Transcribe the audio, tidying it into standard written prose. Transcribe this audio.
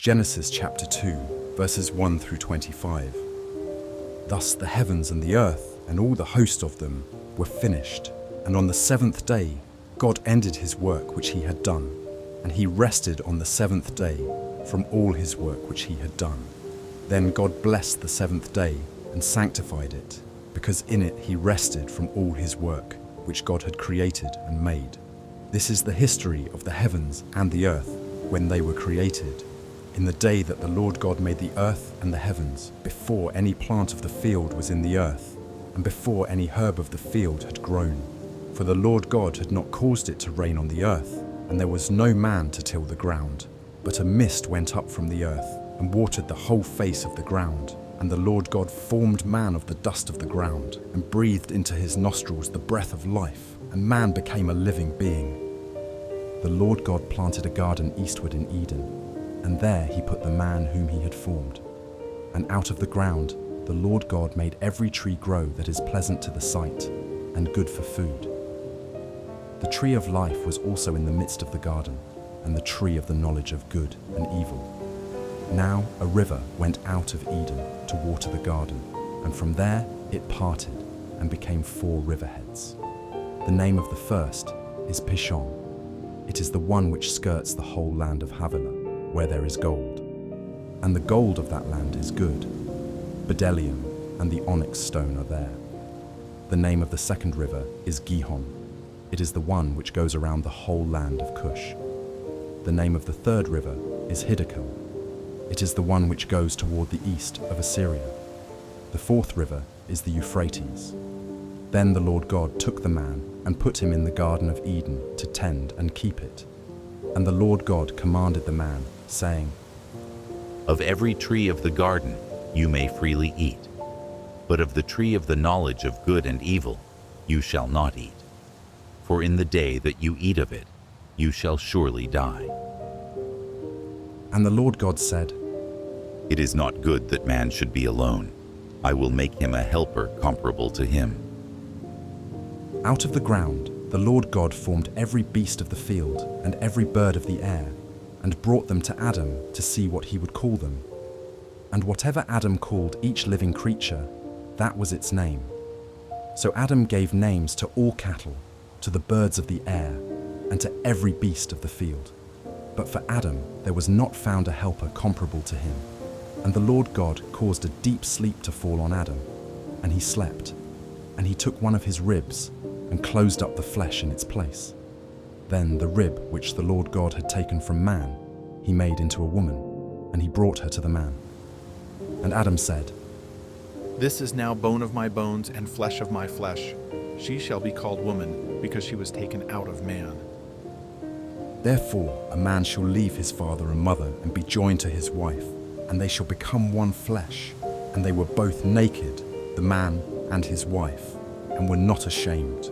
Genesis chapter 2, verses 1 through 25. Thus the heavens and the earth and all the host of them were finished, and on the seventh day God ended his work which he had done, and he rested on the seventh day from all his work which he had done. Then God blessed the seventh day and sanctified it, because in it he rested from all his work which God had created and made. This is the history of the heavens and the earth when they were created, in the day that the Lord God made the earth and the heavens, before any plant of the field was in the earth, and before any herb of the field had grown. For the Lord God had not caused it to rain on the earth, and there was no man to till the ground. But a mist went up from the earth, and watered the whole face of the ground. And the Lord God formed man of the dust of the ground, and breathed into his nostrils the breath of life, and man became a living being. The Lord God planted a garden eastward in Eden, and there he put the man whom he had formed. And out of the ground the Lord God made every tree grow that is pleasant to the sight, and good for food. The tree of life was also in the midst of the garden, and the tree of the knowledge of good and evil. Now a river went out of Eden to water the garden, and from there it parted and became 4 riverheads. The name of the first is Pishon. It is the one which skirts the whole land of Havilah, where there is gold. And the gold of that land is good. Bdellium and the onyx stone are there. The name of the second river is Gihon. It is the one which goes around the whole land of Cush. The name of the third river is Hiddekel. It is the one which goes toward the east of Assyria. The fourth river is the Euphrates. Then the Lord God took the man and put him in the Garden of Eden to tend and keep it. And the Lord God commanded the man, saying, Of every tree of the garden you may freely eat, but of the tree of the knowledge of good and evil you shall not eat. For in the day that you eat of it, you shall surely die. And the Lord God said, It is not good that man should be alone. I will make him a helper comparable to him. Out of the ground the Lord God formed every beast of the field and every bird of the air, and brought them to Adam to see what he would call them. And whatever Adam called each living creature, that was its name. So Adam gave names to all cattle, to the birds of the air, and to every beast of the field. But for Adam there was not found a helper comparable to him. And the Lord God caused a deep sleep to fall on Adam, and he slept. And he took one of his ribs, and closed up the flesh in its place. Then the rib which the Lord God had taken from man, he made into a woman, and he brought her to the man. And Adam said, This is now bone of my bones and flesh of my flesh. She shall be called woman, because she was taken out of man. Therefore a man shall leave his father and mother and be joined to his wife, and they shall become one flesh. And they were both naked, the man and his wife, and were not ashamed.